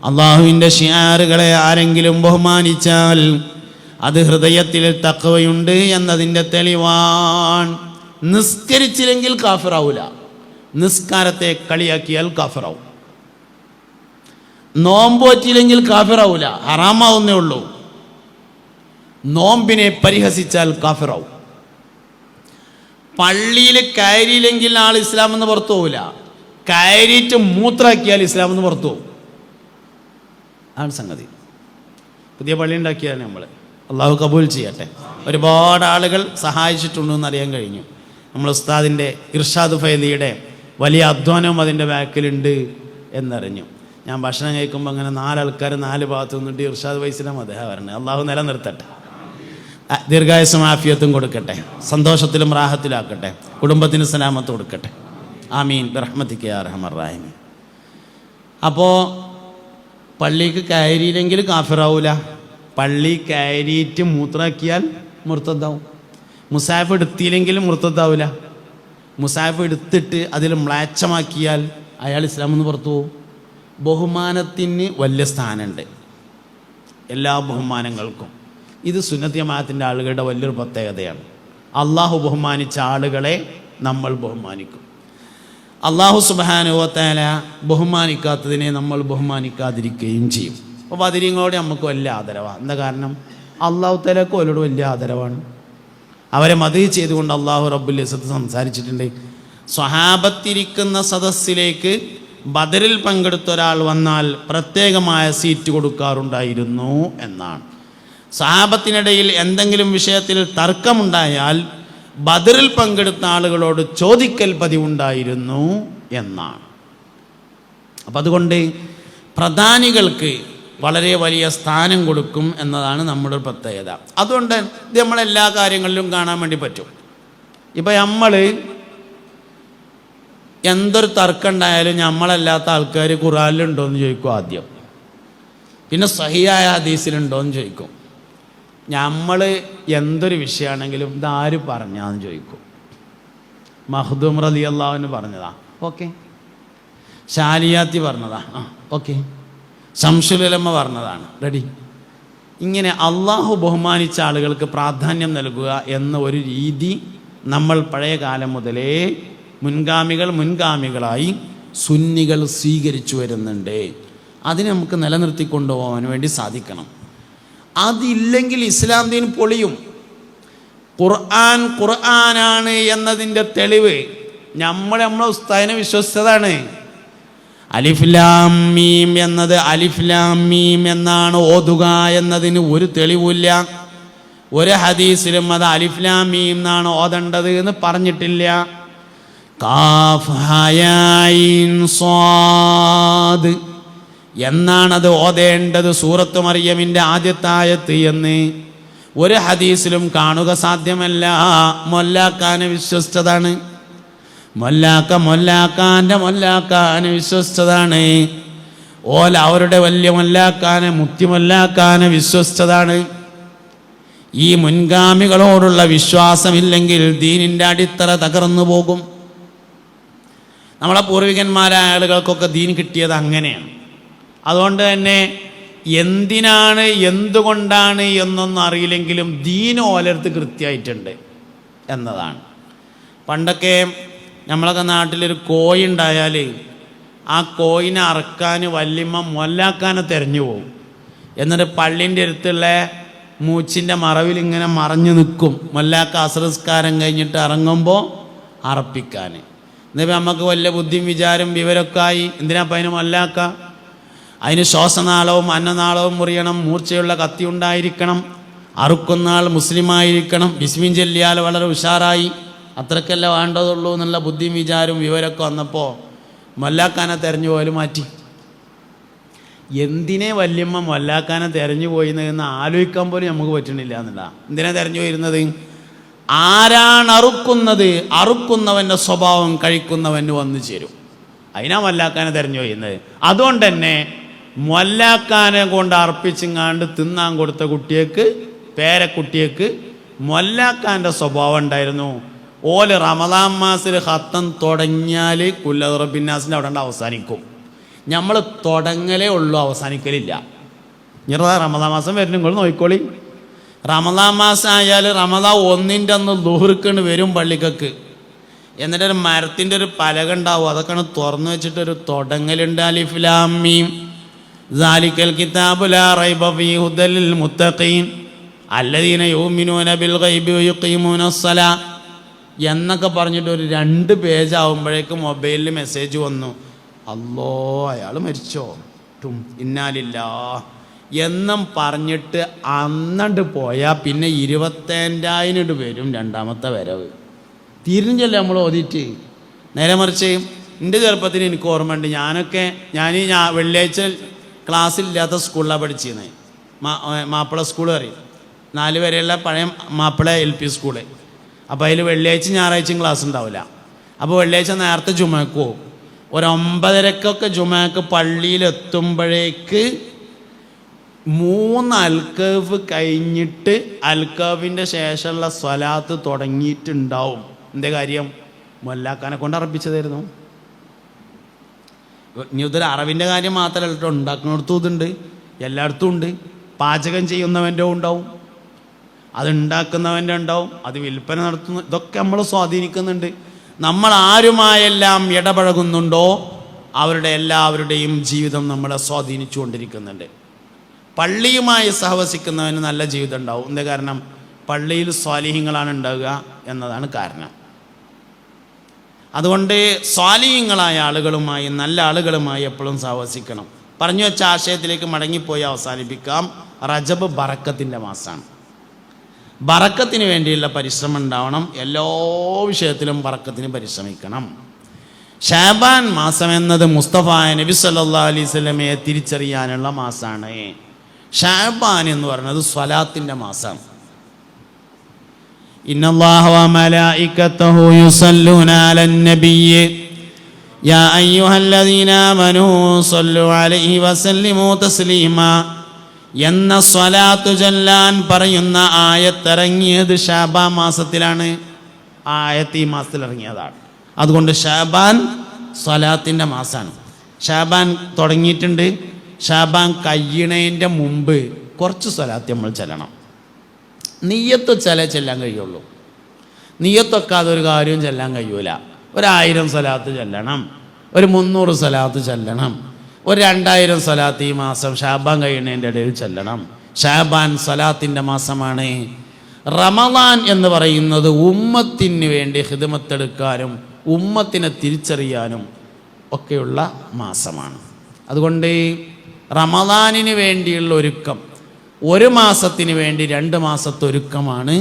അള്ളാഹുവിൻ്റെ ഷിആറുകളെ ആരെങ്കിലും ബഹുമാനിച്ചാൽ അത് ഹൃദയത്തിൽ തഖ്വയുണ്ട് എന്നതിൻ്റെ തെളിവാണ്. നിസ്കരിച്ചില്ലെങ്കിൽ കാഫിറാവൂല, നിസ്കാരത്തെ കളിയാക്കിയാൽ കാഫിറാവും. നോമ്പോറ്റില്ലെങ്കിൽ കാഫിറാവൂല, ഹറാമാവുന്നേ ഉള്ളൂ. നോമ്പിനെ പരിഹസിച്ചാൽ കാഫിറാവും. പള്ളിയിൽ കയറിയില്ലെങ്കിൽ ആൾ ഇസ്ലാമെന്ന് പുറത്തു പോവില്ല, കയറിയിട്ട് മൂത്രാക്കിയാൽ ഇസ്ലാമെന്ന് പുറത്തു പോകും. ആണ് സംഗതി. പുതിയ പള്ളി ഉണ്ടാക്കിയതാണ് നമ്മൾ. അള്ളാഹു കബൂൽ ചെയ്യട്ടെ. ഒരുപാട് ആളുകൾ സഹായിച്ചിട്ടുണ്ടെന്ന് അറിയാൻ കഴിഞ്ഞു. നമ്മൾ ഉസ്താദിൻ്റെ ഇർഷാദ് ഫൈലിയുടെ വലിയ അധ്വാനവും അതിൻ്റെ ബാക്കിലുണ്ട് എന്നറിഞ്ഞു. ഞാൻ ഭക്ഷണം കഴിക്കുമ്പോൾ അങ്ങനെ 4 ആൾക്കാർ 4 ഭാഗത്ത് നിന്നിട്ട് ഇർഷാദ് ഫൈസിലും അദ്ദേഹം വരണേ. അള്ളാഹു നിലനിർത്തട്ടെ, ദീർഘായുസ്സും ആഫിയത്തും കൊടുക്കട്ടെ, സന്തോഷത്തിലും റാഹത്തിലാക്കട്ടെ, കുടുംബത്തിന് സലാമത്ത് കൊടുക്കട്ടെ. ആമീൻ ബിറഹ്മതിക യാ അർഹമർ റഹീമീൻ. അപ്പോൾ പള്ളിക്ക് കയറിയില്ലെങ്കിൽ കാഫിറാവൂല, പള്ളി കയറിയിട്ട് മൂത്രാക്കിയാൽ മുർത്തദ്ദാവും. മുസാഫ് എടുത്തില്ലെങ്കിലും മുർത്തദ്ദാവില്ല. മുസാഫ് എടുത്തിട്ട് അതിൽ മ്ലേച്ഛമാക്കിയാൽ അയാൾ ഇസ്ലാമിൽ നിന്ന് പുറത്തു പോകും. ബഹുമാനത്തിന് വലിയ സ്ഥാനമുണ്ട്, എല്ലാ ബഹുമാനങ്ങൾക്കും. ഇത് സുന്നത്ത് ജമാഅത്തിൻ്റെ ആളുകളുടെ വലിയൊരു പ്രത്യേകതയാണ്. അള്ളാഹു ബഹുമാനിച്ച ആളുകളെ നമ്മൾ ബഹുമാനിക്കും. അള്ളാഹു സുബ്ഹാനഹു വ തആല ബഹുമാനിക്കാത്തതിനെ നമ്മൾ ബഹുമാനിക്കാതിരിക്കുകയും ചെയ്യും. അപ്പോൾ ബദരീങ്ങളോട് നമുക്ക് വലിയ ആദരവാണ്. എന്താ കാരണം? അള്ളാഹു തആലക്ക് അവരോട് വലിയ ആദരവാണ്. അവരെ മദീഹ് ചെയ്തുകൊണ്ട് അള്ളാഹു റബ്ബുൽ ഇസ്സത്ത് സംസാരിച്ചിട്ടുണ്ട്. സ്വഹാബത്തിരിക്കുന്ന സദസ്സിലേക്ക് ബദറിൽ പങ്കെടുത്ത ഒരാൾ വന്നാൽ പ്രത്യേകമായ സീറ്റ് കൊടുക്കാറുണ്ടായിരുന്നു എന്നാണ്. സ്വഹാബത്തിനിടയിൽ എന്തെങ്കിലും വിഷയത്തിൽ തർക്കമുണ്ടായാൽ ബദറിൽ പങ്കെടുത്ത ആളുകളോട് ചോദിക്കൽ പതിവുണ്ടായിരുന്നു എന്നാണ്. അപ്പം അതുകൊണ്ട് പ്രധാനികൾക്ക് വളരെ വലിയ സ്ഥാനം കൊടുക്കും എന്നതാണ് നമ്മുടെ പ്രത്യേകത. അതുകൊണ്ട് ഇത് നമ്മളെല്ലാ കാര്യങ്ങളിലും കാണാൻ വേണ്ടി പറ്റും. ഇപ്പം നമ്മൾ എന്തൊരു തർക്കം ഉണ്ടായാലും നമ്മളല്ലാത്ത ആൾക്കാർ ഖുർആനിലുണ്ടോ എന്ന് ചോദിക്കും ആദ്യം, പിന്നെ സഹിയായ ഹദീസിലുണ്ടോ എന്ന് ചോദിക്കും. നമ്മൾ എന്തൊരു വിഷയമാണെങ്കിലും ഇതാര് പറഞ്ഞാന്ന് ചോദിക്കും. മഖ്ദൂം റളിയല്ലാഹു അൻഹു പറഞ്ഞതാ, ഓക്കെ. ശാലിയാത്തി പറഞ്ഞതാ, ഓക്കെ. ശംസുൽ ഉലമ പറഞ്ഞതാണ്, റെഡി. ഇങ്ങനെ അള്ളാഹു ബഹുമാനിച്ച ആളുകൾക്ക് പ്രാധാന്യം നൽകുക എന്ന ഒരു രീതി നമ്മൾ പഴയ കാലം മുതലേ മുൻഗാമികളായി സുന്നികൾ സ്വീകരിച്ചു വരുന്നുണ്ട്. അതിനെ നമുക്ക് നിലനിർത്തിക്കൊണ്ടുപോകാൻ വേണ്ടി സാധിക്കണം. അതില്ലെങ്കിൽ ഇസ്ലാം ദീൻ പൊളിയും. ഖുർആനാണ് എന്നതിൻ്റെ തെളിവ് നമ്മളെ ഉസ്താദിനെ വിശ്വസിച്ചതാണ്. അലിഫ് ലാം മീം എന്നത് അലിഫ് ലാം മീം എന്നാണ് ഓതുക എന്നതിന് ഒരു തെളിവില്ല. ഒരു ഹദീസിലും അത് അലിഫ് ലാം മീം എന്നാണ് ഓതേണ്ടത് എന്ന് പറഞ്ഞിട്ടില്ല. കാഫ് ഹാ ഐൻ സ്വാദ് എന്നാണത് ഓതേണ്ടത്, സൂറത്ത് മറിയമിൻ്റെ ആദ്യത്തെ ആയത്ത് എന്ന് ഒരു ഹദീസിലും കാണുക സാധ്യമല്ല. മൊല്ലാക്കാനെ വിശ്വസിച്ചതാണ്. മൊല്ലാക്കാനെ വിശ്വസിച്ചതാണ്. ഓല അവരുടെ വലിയ മൊല്ലാക്കാനെ മുത്തിമൊല്ലാക്കാനെ വിശ്വസിച്ചതാണ്. ഈ മുൻഗാമികളോടുള്ള വിശ്വാസമില്ലെങ്കിൽ ദീനിൻ്റെ അടിത്തറ തകർന്നു പോകും. നമ്മളെ പൂർവികന്മാരായ ആളുകൾക്കൊക്കെ ദീൻ കിട്ടിയത് അങ്ങനെയാണ്. അതുകൊണ്ട് തന്നെ എന്തിനാണ് എന്തുകൊണ്ടാണ് എന്നൊന്നും അറിയില്ലെങ്കിലും ദീൻ ഓലടുത്ത് കൃത്യമായിട്ടുണ്ട് എന്നതാണ്. പണ്ടൊക്കെ നമ്മളൊക്കെ നാട്ടിലൊരു കോഴി ഉണ്ടായാൽ ആ കോഴിനെ അറക്കാൻ വല്യമ്മ മൊല്ലാക്കാനെ തിരഞ്ഞു പോകും. എന്നിട്ട് പള്ളിൻ്റെ അടുത്തുള്ള മൂച്ചിൻ്റെ മറവിൽ ഇങ്ങനെ മറഞ്ഞു നിൽക്കും. മൊല്ലാക്ക അസ്രസ്കാരം കഴിഞ്ഞിട്ട് ഇറങ്ങുമ്പോൾ അറപ്പിക്കാൻ. എന്നിപ്പോൾ നമുക്ക് വലിയ ബുദ്ധിയും വിചാരം വിവരമൊക്കെ ആയി. എന്തിനാ അപ്പം അതിന് മൊല്ലാക്ക? അതിന് ശ്വാസനാളവും അന്നനാളവും മുറിയണം, മൂർച്ചയുള്ള കത്തി ഉണ്ടായിരിക്കണം, അറുക്കുന്ന ആൾ മുസ്ലിമായിരിക്കണം, ബിസ്മിൻ ചൊല്ലിയാൽ വളരെ ഉഷാറായി, അത്രക്കല്ല വേണ്ടതുള്ളൂ എന്നുള്ള ബുദ്ധിയും വിചാരവും വിവരമൊക്കെ വന്നപ്പോൾ മൊല്ലാക്കാനെ തെരഞ്ഞു പോയാലും മാറ്റി. എന്തിനെ വല്യമ്മ മൊല്ലാക്കാനെ തെരഞ്ഞു പോയിരുന്നതെന്ന് ആലോചിക്കാൻ പോലും നമുക്ക് പറ്റണില്ല എന്നുള്ള. എന്തിനാ തെരഞ്ഞു പോയിരുന്നത്? ആരാണ് അറുക്കുന്നത്, അറുക്കുന്നവൻ്റെ സ്വഭാവം കഴിക്കുന്നവന് വന്നു ചേരും. അതിനാ മൊല്ലാക്കാനെ തെരഞ്ഞു പോയിരുന്നത്. അതുകൊണ്ട് തന്നെ മൊല്ലാക്കാനെ കൊണ്ട് അർപ്പിച്ചിങ്ങാണ്ട് തിന്നാൻ കൊടുത്ത കുട്ടിയേക്ക്, പേരക്കുട്ടിയേക്ക് മൊല്ലാക്കാൻ്റെ സ്വഭാവം ഉണ്ടായിരുന്നു. റമദാൻ മാസത്തിൽ ഖത്തം തുടങ്ങിയാൽ കുല്ലറബിന്നാസിൻ്റെ അവിടെ അവസാനിക്കും. നമ്മൾ തുടങ്ങലേ ഉള്ളൂ, അവസാനിക്കലില്ല. ഇനി റമദാൻ മാസം വരുന്നു, നിങ്ങൾ നോക്കിക്കോളി. റമദാൻ മാസം ആയാൽ റമദാൻ 1-ൻ്റെ അന്ന് ദുഹ്റിക്കണ് വരും പള്ളിക്കക്ക്. എന്നിട്ടൊരു മരത്തിൻ്റെ ഒരു പലക ഉണ്ടാവും, അതൊക്കെയാണ് തുറന്നു വെച്ചിട്ടൊരു തുടങ്ങലുണ്ട്. അലിഫ് ലാം മീം ദാലിക്കൽ കിതാബു ലാ റൈബ ഫീഹി ഹുദൽ ലിൽ മുത്തഖീൻ അല്ലദീന യുമിനൂന ബിൽ ഗൈബി വയുഖീമൂനസ് സ്വലാ എന്നൊക്കെ പറഞ്ഞിട്ട് ഒരു 2 പേജ് ആവുമ്പോഴേക്കും മൊബൈലിൽ മെസ്സേജ് വന്നു, അല്ലോ അയാൾ മരിച്ചോ, ഇന്നാലില്ലാ എന്നും പറഞ്ഞിട്ട് അന്നണ്ട് പോയാൽ പിന്നെ 25,000 വരും രണ്ടാമത്തെ വരവ്. തീരുന്നില്ല നമ്മൾ ഓതിയിട്ട്. നേരെ മറിച്ച് എൻ്റെ ചെറുപ്പത്തിൽ എനിക്ക് ഓർമ്മയുണ്ട്, ഞാൻ വെള്ളിയാഴ്ച ക്ലാസ്സിലില്ലാത്ത സ്കൂളിലാണ് പഠിച്ചിരുന്നത്. മാപ്പിള സ്കൂൾ പറയും, 4 വരെയുള്ള പഴയ മാപ്പിള LP സ്കൂള്. അപ്പോൾ അതിൽ വെള്ളിയാഴ്ച ഞായറാഴ്ചയും ക്ലാസ് ഉണ്ടാവില്ല. അപ്പോൾ വെള്ളിയാഴ്ച നേരത്തെ ജുമക്ക് പോകും. ഒരു 9:30 ജുമക്ക് പള്ളിയിലെത്തുമ്പോഴേക്ക് 3 അൽക്കഫ് കഴിഞ്ഞിട്ട് അൽക്കഫിൻ്റെ ശേഷമുള്ള സ്വലാത്ത് തുടങ്ങിയിട്ടുണ്ടാവും. എൻ്റെ കാര്യം മൊല്ലാക്കാനെ കൊണ്ട് അറപ്പിച്ചതായിരുന്നു. ഇനി ഇതൊരു അറിവിൻ്റെ കാര്യം മാത്രമല്ല കേട്ടോ, ഉണ്ടാക്കുന്നിടത്തും ഇതുണ്ട്, എല്ലായിടത്തും ഉണ്ട്. പാചകം ചെയ്യുന്നവൻ്റെ ഉണ്ടാവും, അത് ഉണ്ടാക്കുന്നവൻ്റെ ഉണ്ടാവും, അത് വിൽപ്പന നടത്തുന്ന, ഇതൊക്കെ നമ്മൾ സ്വാധീനിക്കുന്നുണ്ട്. നമ്മൾ ആരുമായെല്ലാം ഇടപഴകുന്നുണ്ടോ അവരുടെ എല്ലാവരുടെയും ജീവിതം നമ്മളെ സ്വാധീനിച്ചു കൊണ്ടിരിക്കുന്നുണ്ട്. പള്ളിയുമായി സഹവസിക്കുന്നവന് നല്ല ജീവിതം ഉണ്ടാവും. എന്താ കാരണം? പള്ളിയിൽ സ്വാലിഹ്യങ്ങളാണ് ഉണ്ടാവുക എന്നതാണ് കാരണം. അതുകൊണ്ട് സ്വാലിഹ്യങ്ങളായ ആളുകളുമായി, നല്ല ആളുകളുമായി എപ്പോഴും സഹവസിക്കണം. പറഞ്ഞു വെച്ച ആശയത്തിലേക്ക് മടങ്ങിപ്പോയി അവസാനിപ്പിക്കാം. റജബ് ബറക്കത്തിൻ്റെ മാസമാണ്. ബറക്കത്തിന് വേണ്ടിയുള്ള പരിശ്രമം ഉണ്ടാവണം. എല്ലാ വിഷയത്തിലും ബറക്കത്തിന് പരിശ്രമിക്കണം. ഷാബാൻ മാസം എന്നത് മുസ്തഫ നബി സല്ലല്ലാഹു അലൈഹി വസല്ലമയെ തിരിച്ചറിയാനുള്ള മാസമാണ്. ഷാബാൻ എന്ന് പറയുന്നത് സ്വലാത്തിൻ്റെ മാസമാണ്. ഇന്നല്ലാഹ വ മലായികതഹു യുസല്ലൂന അലൻ നബിയ്യ് യാ അയ്യുഹല്ലദീന ആമനൂ സ്വല്ലു അലൈഹി വസല്ലിമൂ തസ്ലീമാ എന്ന സ്വലാത്തു ചൊല്ലാൻ പറയുന്ന ആയത്തിറങ്ങിയത് ഷാബാൻ മാസത്തിലാണ്. ആയത്ത് ഈ മാസത്തിൽ ഇറങ്ങിയതാണ്. അതുകൊണ്ട് ഷാബാൻ സ്വലാത്തിൻ്റെ മാസമാണ്. ഷാബാൻ തുടങ്ങിയിട്ടുണ്ട്. ഷാബാൻ കഴിയണതിൻ്റെ മുമ്പ് കുറച്ച് സ്വലാത്ത് നമ്മൾ ചെല്ലണം. നിയ്യത്ത് ചെല്ലാൻ കഴിയുള്ളൂ. നിയ്യത്തൊക്കെ അതൊരു കാര്യം ചെല്ലാൻ കഴിയൂല. 1000 സ്വലാത്ത് ചെല്ലണം, ഒരു 300 സ്വലാത്ത് ചെല്ലണം, ഒരു 2000 സ്വലാത്ത് ഈ മാസം ഷാബാൻ കഴിയുന്നതിൻ്റെ ഇടയിൽ ചെല്ലണം. ഷാബാൻ സ്വലാത്തിൻ്റെ മാസമാണ്. റമളാൻ എന്ന് പറയുന്നത് ഉമ്മത്തിന് വേണ്ടി ഖിദ്മത്തെടുക്കാനും ഉമ്മത്തിനെ തിരിച്ചറിയാനും ഒക്കെയുള്ള മാസമാണ്. അതുകൊണ്ട് റമളാനിന് വേണ്ടിയുള്ള ഒരുക്കം, 1 മാസത്തിന് വേണ്ടി 2 മാസത്തെ ഒരുക്കമാണ്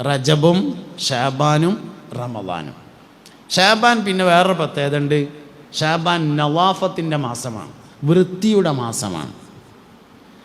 റജബും ഷാബാനും റമളാനും. ഷാബാൻ പിന്നെ വേറൊരു പ്രത്യേകത ഉണ്ട്. ഷാബാൻ നവാഫത്തിൻ്റെ മാസമാണ്, വൃത്തിയുടെ മാസമാണ്.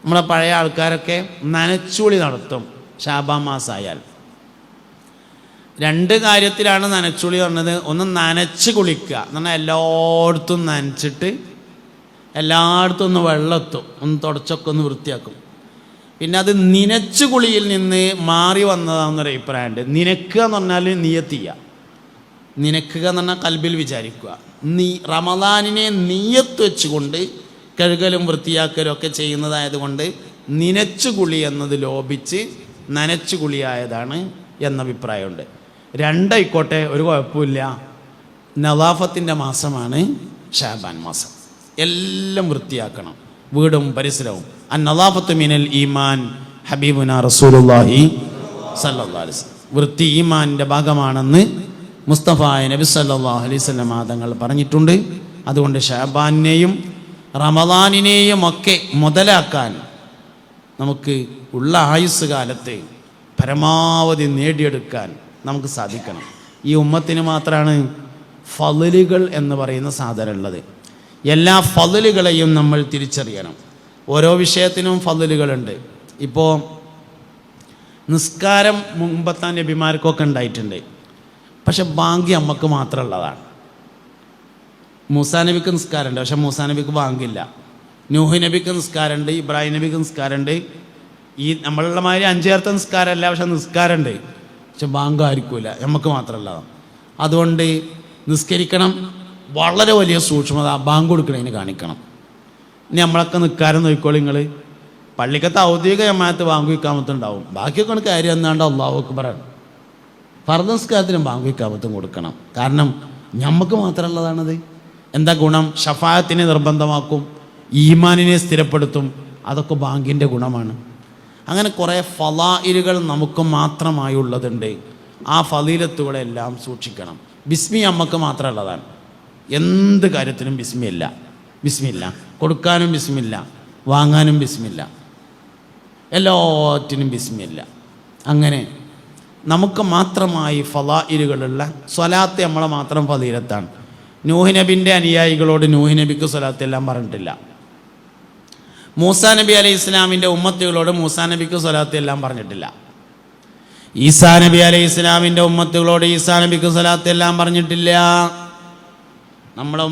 നമ്മളെ പഴയ ആൾക്കാരൊക്കെ നനച്ചുളി നടത്തും ഷാബാൻ മാസമായാൽ. 2 കാര്യത്തിലാണ് നനച്ചുളി പറഞ്ഞത്. ഒന്ന് നനച്ച് കുളിക്കുക എന്ന് പറഞ്ഞാൽ എല്ലായിടത്തും നനച്ചിട്ട് എല്ലായിടത്തും ഒന്ന് വെള്ളമെത്തും, ഒന്ന് തുടച്ചൊക്കെ ഒന്ന് വൃത്തിയാക്കും. പിന്നെ അത് നിനച്ചു കുളിയിൽ നിന്ന് മാറി വന്നതാണെന്നൊരു അഭിപ്രായമുണ്ട്. നിനക്കുക എന്ന് പറഞ്ഞാൽ നിയത്തിയ, നിനക്കുക എന്ന് പറഞ്ഞാൽ കൽബിൽ വിചാരിക്കുക. റമളാനിനെ നിയത്ത് വെച്ചുകൊണ്ട് കഴുകലും വൃത്തിയാക്കലും ഒക്കെ ചെയ്യുന്നതായതുകൊണ്ട് നിനച്ചു കുളി എന്നത് ലോപിച്ച് നനച്ചു കുളിയായതാണ് എന്ന അഭിപ്രായമുണ്ട്. 2 ആയിക്കോട്ടെ, ഒരു കുഴപ്പമില്ല. നവാഫത്തിൻ്റെ മാസമാണ് ഷാബാൻ മാസം. എല്ലാം വൃത്തിയാക്കണം, വീടും പരിസരവും. അന്നദാഫത്തു മിനൽ ഈമാൻ ഹബീബുന റസൂലുള്ളാഹി സല്ലല്ലാഹു അലൈഹി വസല്ലം. വൃത്തി ഈമാനിൻ്റെ ഭാഗമാണെന്ന് മുസ്തഫ നബി സല്ലല്ലാഹു അലൈഹി വസല്ലം തങ്ങൾ പറഞ്ഞിട്ടുണ്ട്. അതുകൊണ്ട് ഷാബാനെയും റമളാനിനെയും ഒക്കെ മുതലാക്കാൻ നമുക്ക് ഉള്ള ആയുസ് കാലത്തെ പരമാവധി നേടിയെടുക്കാൻ നമുക്ക് സാധിക്കണം. ഈ ഉമ്മത്തിന് മാത്രമാണ് ഫളലുകൾ എന്ന് പറയുന്ന സാധനം ഉള്ളത്. എല്ലാ ഫളലുകളെയും നമ്മൾ തിരിച്ചറിയണം. ഓരോ വിഷയത്തിനും ഫളലുകളുണ്ട്. ഇപ്പോൾ നിസ്കാരം മുമ്പത്തെ നബിമാർക്കൊക്കെ ഉണ്ടായിട്ടുണ്ട്, പക്ഷെ ബാങ്കി നമുക്ക് മാത്രമുള്ളതാണ്. മൂസാ നബിക്ക് നിസ്കാരമുണ്ട്, പക്ഷെ മൂസാ നബിക്ക് ബാങ്കില്ല. നൂഹ് നബിക്ക് നിസ്കാരമുണ്ട്, ഇബ്രാഹിം നബിക്ക് നിസ്കാരമുണ്ട്. ഈ നമ്മളുള്ള മാതിരി 5 നേരത്തെ നിസ്കാരമല്ല, പക്ഷെ നിസ്കാരമുണ്ട്, പക്ഷെ ബാങ്ക് ആയിരിക്കില്ല, നമുക്ക് മാത്രമുള്ളതാണ്. അതുകൊണ്ട് നിസ്കരിക്കണം, വളരെ വലിയ സൂക്ഷ്മത ബാങ്ക് കൊടുക്കണതിന് കാണിക്കണം. ഇനി നമ്മളൊക്കെ നിൽക്കാനും നോക്കിക്കോളി നിങ്ങൾ. പള്ളിക്കത്തെ ഔദ്യോഗിക ജമാഅത്ത് ബാങ്ക് ഇഖാമത്തുണ്ടാവും, ബാക്കിയൊക്കെ കാര്യം എന്നാണ്ട് അല്ലാഹു അക്ബർ. ഫർദ് നിസ്കാരത്തിനും ബാങ്ക് ഇഖാമത്തും കൊടുക്കണം. കാരണം നമുക്ക് മാത്രമുള്ളതാണത്. എന്താ ഗുണം? ഷഫാഅത്തിനെ നിർബന്ധമാക്കും, ഈമാനിനെ സ്ഥിരപ്പെടുത്തും. അതൊക്കെ ബാങ്കിൻ്റെ ഗുണമാണ്. അങ്ങനെ കുറേ ഫളായിലുകൾ നമുക്ക് മാത്രമായുള്ളതുണ്ട്. ആ ഫളീലത്തുകളെല്ലാം സൂക്ഷിക്കണം. ബിസ്മി നമുക്ക് മാത്രമുള്ളതാണ്. എന്ത് കാര്യത്തിനും ബിസ്മില്ല, ബിസ്മില്ല. കൊടുക്കാനും ബിസ്മില്ല, വാങ്ങാനും ബിസ്മില്ല, എല്ലാറ്റിനും ബിസ്മില്ല. അങ്ങനെ നമുക്ക് മാത്രമായി ഫളായിലുകളുള്ള സ്വലാത്ത് നമ്മളെ മാത്രം ഫളീലത്താണ്. നൂഹ് നബിൻ്റെ അനുയായികളോട് നൂഹ് നബിക്ക് സ്വലാത്ത് എല്ലാം പറഞ്ഞിട്ടില്ല. മൂസാ നബി അലൈഹി ഇസ്ലാമിൻ്റെ ഉമ്മത്തുകളോട് മൂസാ നബിക്ക് സ്വലാത്ത് എല്ലാം പറഞ്ഞിട്ടില്ല. ഈസാ നബി അലൈഹി ഇസ്ലാമിൻ്റെ ഉമ്മത്തുകളോട് ഈസാ നബിക്ക് സ്വലാത്ത് എല്ലാം പറഞ്ഞിട്ടില്ല. നമ്മളെ